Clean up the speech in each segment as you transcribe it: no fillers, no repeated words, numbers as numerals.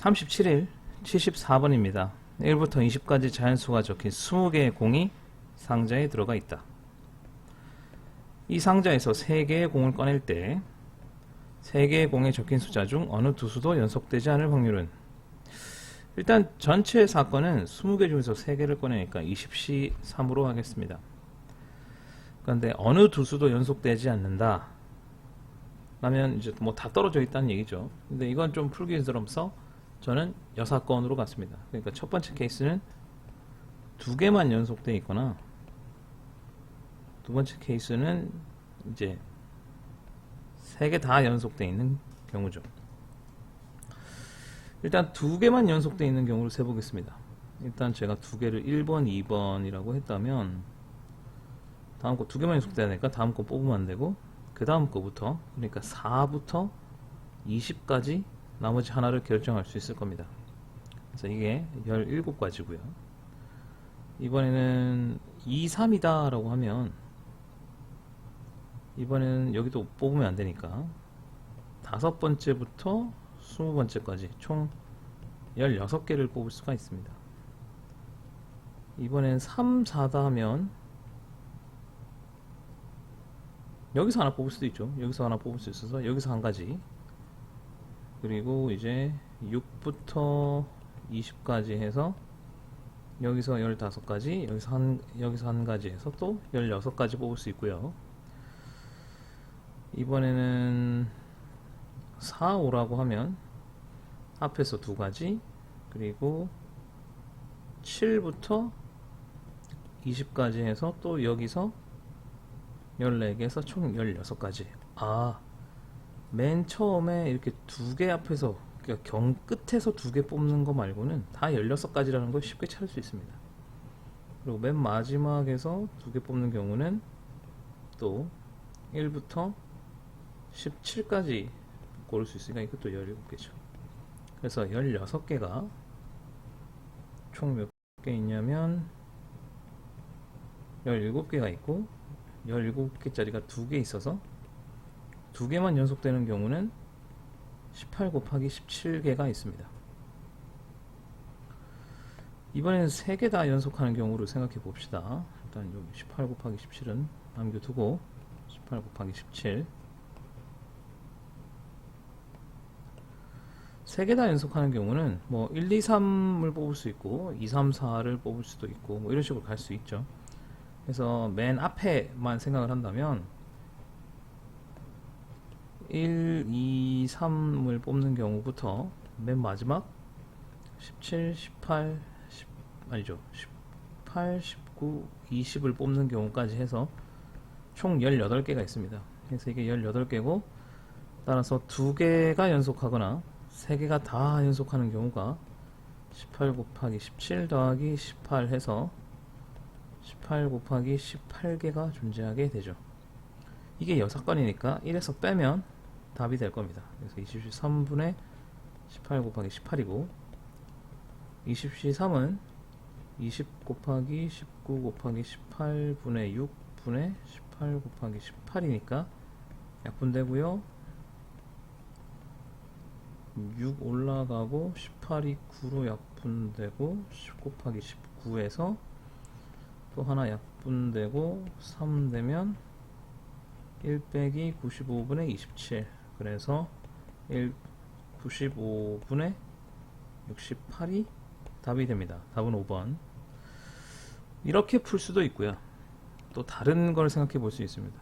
37일 74번입니다. 1부터 20까지 자연수가 적힌 20개의 공이 상자에 들어가 있다. 이 상자에서 3개의 공을 꺼낼 때 3개의 공에 적힌 숫자 중 어느 두 수도 연속되지 않을 확률은? 일단 전체 사건은 20개 중에서 3개를 꺼내니까 20시 3으로 하겠습니다. 그런데 어느 두 수도 연속되지 않는다 라면 이제 뭐 다 떨어져 있다는 얘기죠. 근데 이건 좀 풀기 힘들어서 저는 여사건으로 갔습니다. 그러니까 첫 번째 케이스는 2개만 연속되어 있거나, 두 번째 케이스는 이제 3개 다 연속되어 있는 경우죠. 일단 2개만 연속되어 있는 경우를 세보겠습니다. 일단 제가 2개를 1번, 2번이라고 했다면 다음 거 2개만 연속돼야 되니까 다음 거 뽑으면 안 되고, 그 다음 거부터, 그러니까 4부터 20까지 나머지 하나를 결정할 수 있을 겁니다. 그래서 이게 17가지고요. 이번에는 2, 3이다 라고 하면 이번에는 여기도 뽑으면 안 되니까 5번째부터 20번째까지 총 16개를 뽑을 수가 있습니다. 이번엔 3, 4다 하면 여기서 하나 뽑을 수도 있죠. 여기서 하나 뽑을 수 있어서 여기서 한 가지, 그리고 이제 6부터 20까지 해서 여기서 15가지, 여기서 한 가지 해서 또 16가지 뽑을 수 있고요. 이번에는 4, 5라고 하면 앞에서 2가지, 그리고 7부터 20까지 해서 또 여기서 14개에서 총 16가지. 맨 처음에 이렇게 2개 앞에서, 그러니까 경 끝에서 2개 뽑는 거 말고는 다 16가지라는 걸 쉽게 찾을 수 있습니다. 그리고 맨 마지막에서 2개 뽑는 경우는 또 1부터 17까지 고를 수 있으니까 이것도 17개죠. 그래서 16개가 총 몇 개 있냐면 17개가 있고, 17개짜리가 2개 있어서 2개만 연속되는 경우는 18 곱하기 17개가 있습니다. 이번에는 3개 다 연속하는 경우를 생각해 봅시다. 일단 여기 18 곱하기 17은 남겨두고 18 곱하기 17, 3개 다 연속하는 경우는 뭐 1, 2, 3을 뽑을 수 있고 2, 3, 4를 뽑을 수도 있고 뭐 이런 식으로 갈 수 있죠. 그래서 맨 앞에만 생각을 한다면 1, 2, 3을 뽑는 경우부터 맨 마지막 17, 18, 18, 19, 20을 뽑는 경우까지 해서 총 18개가 있습니다. 그래서 이게 18개고, 따라서 2개가 연속하거나 3개가 다 연속하는 경우가 18 곱하기 17 더하기 18 해서 18 곱하기 18개가 존재하게 되죠. 이게 여사건이니까 1에서 빼면 답이 될 겁니다. 그래서 20시 3분의 18 곱하기 18이고, 20시 3은 20 곱하기 19 곱하기 18분의 6분의 18 곱하기 18이니까 약분되고요. 6 올라가고 18이 9로 약분되고 10 곱하기 19에서 또 하나 약분되고 3 되면 1 빼기 95분의 27, 그래서 95분의 68이 답이 됩니다. 답은 5번. 이렇게 풀 수도 있고요. 또 다른 걸 생각해 볼 수 있습니다.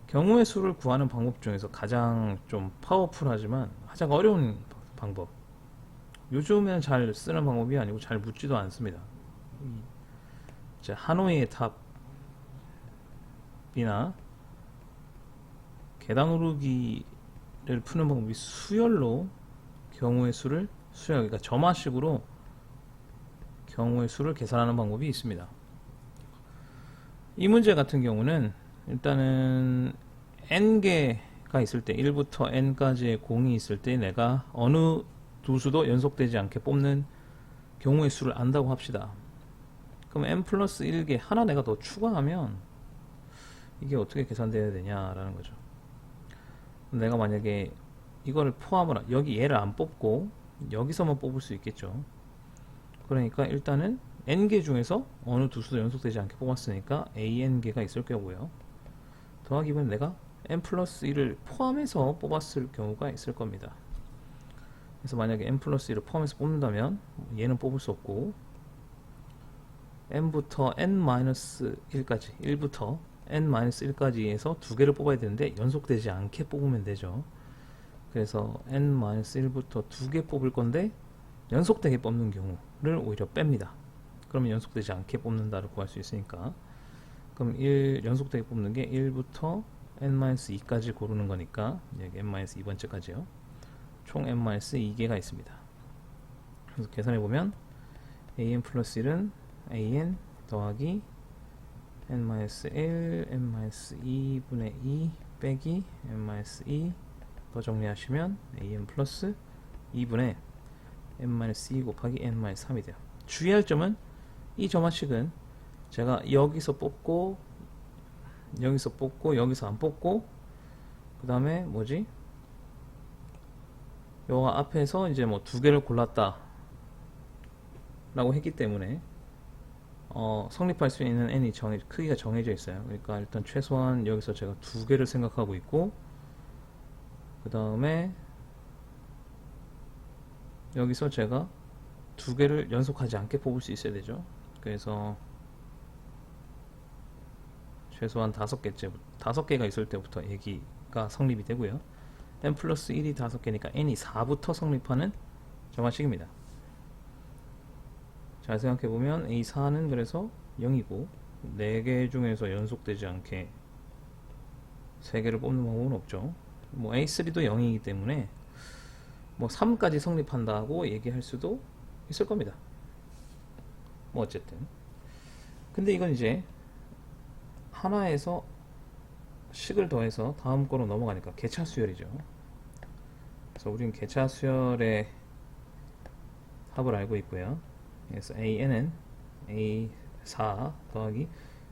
경우의 수를 구하는 방법 중에서 가장 좀 파워풀하지만 가장 어려운 방법, 요즘에는 잘 쓰는 방법이 아니고 잘 묻지도 않습니다. 하노이의 탑이나 계단 오르기를 푸는 방법이 수열로 경우의 수를 그러니까 점화식으로 경우의 수를 계산하는 방법이 있습니다. 이 문제 같은 경우는 일단은 n개가 있을 때, 1부터 n까지의 공이 있을 때 내가 어느 두 수도 연속되지 않게 뽑는 경우의 수를 안다고 합시다. 그럼 n 플러스 1개 하나 내가 더 추가하면 이게 어떻게 계산되어야 되냐라는 거죠. 내가 만약에 이거를 포함을, 여기 얘를 안 뽑고 여기서만 뽑을 수 있겠죠. 그러니까 일단은 n개 중에서 어느 두 수도 연속되지 않게 뽑았으니까 an개가 있을 거고요. 더하기 2는 내가 n 플러스 1을 포함해서 뽑았을 경우가 있을 겁니다. 그래서 만약에 n 플러스 1을 포함해서 뽑는다면 얘는 뽑을 수 없고 n부터 n-1까지 1부터 n-1까지 해서 두 개를 뽑아야 되는데 연속되지 않게 뽑으면 되죠. 그래서 n-1부터 두 개 뽑을 건데 연속되게 뽑는 경우를 오히려 뺍니다. 그러면 연속되지 않게 뽑는다를 구할 수 있으니까, 그럼 1 연속되게 뽑는 게 1부터 n-2까지 고르는 거니까 여기 n-2번째까지요. 총 n-2개가 있습니다. 그래서 계산해 보면 an 플러스 1은 an 더하기 n-1 n-2분의 2 빼기 n-2 더 정리하시면 an 플러스 2분의 n-2 곱하기 n-3이 돼요. 주의할 점은 이 점화식은 제가 여기서 뽑고 여기서 안 뽑고 그 다음에 뭐지? 요 앞에서 이제 뭐 두 개를 골랐다 라고 했기 때문에 성립할 수 있는 n이 크기가 정해져 있어요. 그러니까 일단 최소한 여기서 제가 두 개를 생각하고 있고, 그 다음에 여기서 제가 두 개를 연속하지 않게 뽑을 수 있어야 되죠. 그래서 최소한 5개가 있을 때부터 얘기가 성립이 되고요. n 플러스 1이 5개니까 n이 4부터 성립하는 정화식입니다. 잘 생각해보면 A4는 그래서 0이고 4개 중에서 연속되지 않게 3개를 뽑는 방법은 없죠. 뭐 A3도 0이기 때문에 뭐 3까지 성립한다고 얘기할 수도 있을 겁니다. 뭐 어쨌든 근데 이건 이제 하나에서 식을 더해서 다음 거로 넘어가니까 개차수열이죠. 그래서 우리는 개차수열의 합을 알고 있고요. 그래서 AN은 A4 더하기,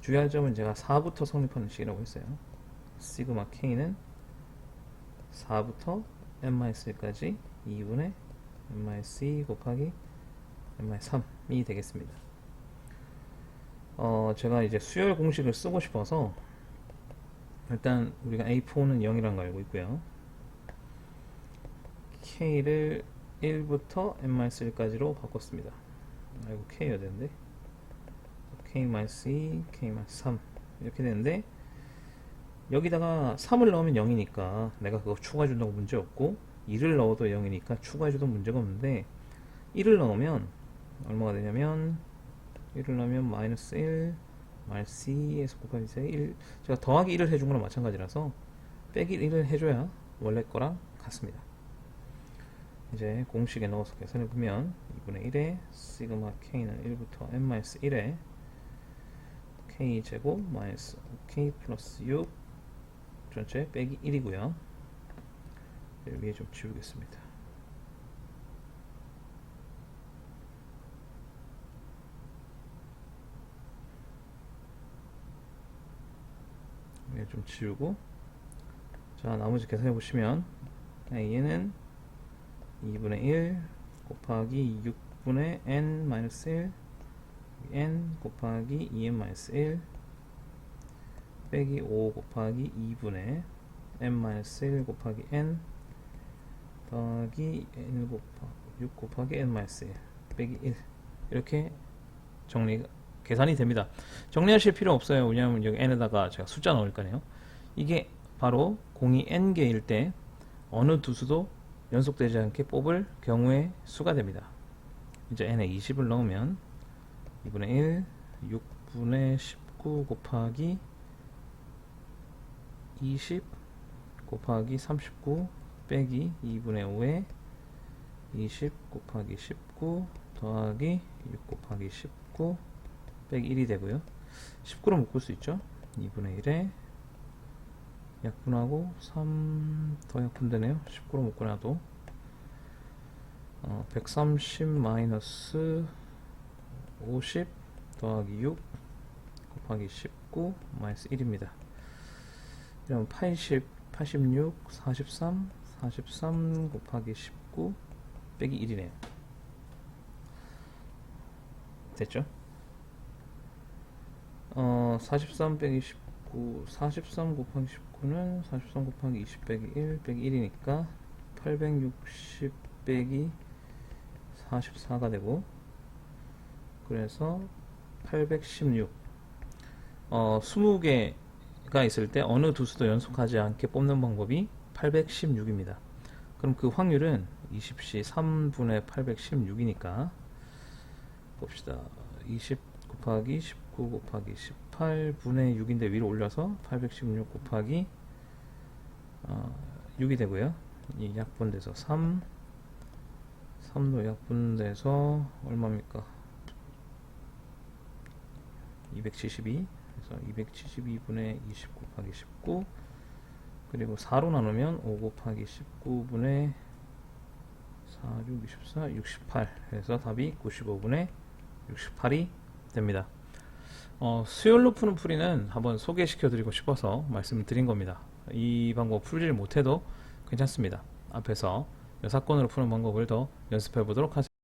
주의할 점은 제가 4부터 성립하는 식이라고 했어요. 시그마 K는 4부터 n-1까지 2분의 n-2 곱하기 n-3이 되겠습니다. 제가 이제 수열 공식을 쓰고 싶어서 일단 우리가 A4는 0이라는 거 알고 있고요. K를 1부터 n-1까지로 바꿨습니다. 아이고 K여야 되는데 K-2, K-3 이렇게 되는데, 여기다가 3을 넣으면 0이니까 내가 그거 추가해준다고 문제 없고, 2를 넣어도 0이니까 추가해줘도 문제가 없는데, 1을 넣으면 얼마가 되냐면 1을 넣으면 마이너스 1 마이너스 2에서 곱하기 1, 제가 더하기 1을 해준 거랑 마찬가지라서 빼기 1을 해줘야 원래 거랑 같습니다. 이제 공식에 넣어서 계산해보면 2분의 1에 시그마 K는 1부터 n-1에 K제곱 마이너스 K 플러스 6 전체 빼기 1이고요. 위에 좀 지우겠습니다. 위에 좀 지우고, 자 나머지 계산해 보시면 얘는 2분의 1 곱하기 6분의 n-1 n 곱하기 2n-1 빼기 5 곱하기 2분의 n-1 곱하기 n 더하기 n 곱하기 6 곱하기 n-1 빼기 1, 이렇게 계산이 됩니다. 정리하실 필요 없어요. 왜냐하면 여기 n에다가 제가 숫자 넣을 거네요. 이게 바로 공이 n개일 때 어느 두 수도 연속되지 않게 뽑을 경우의 수가 됩니다. 이제 n에 20을 넣으면 2분의 1 6분의 19 곱하기 20 곱하기 39 빼기 2분의 5에 20 곱하기 19 더하기 6 곱하기 19 빼기 1이 되고요. 19로 묶을 수 있죠. 2분의 1에 약분하고 3 더 약분되네요. 19로 묶어놔도 130 마이너스 50 더하기 6 곱하기 19 마이너스 1입니다. 이러면 80, 86, 43 곱하기 19 빼기 1이네요. 됐죠? 43 빼기 19, 43 곱하기 19는 43 곱하기 20 빼기 1 빼기 1이니까 860 빼기 44가 되고, 그래서 816. 20개가 있을 때 어느 두 수도 연속하지 않게 뽑는 방법이 816입니다. 그럼 그 확률은 20시 3분의 816이니까 봅시다. 20 곱하기 19 곱하기 18분의 6인데 위로 올려서 816 곱하기 6이 되고요. 이 약분돼서 3도 약분돼서 얼마입니까? 272. 그래서 272분의 20 곱하기 19, 그리고 4로 나누면 5 곱하기 19분의 4, 6, 24, 68. 그래서 답이 95분의 68이 됩니다. 수열로 푸는 풀이는 한번 소개시켜 드리고 싶어서 말씀을 드린 겁니다. 이 방법 풀지를 못해도 괜찮습니다. 앞에서 여사건으로 푸는 방법을 더 연습해 보도록 하겠습니다.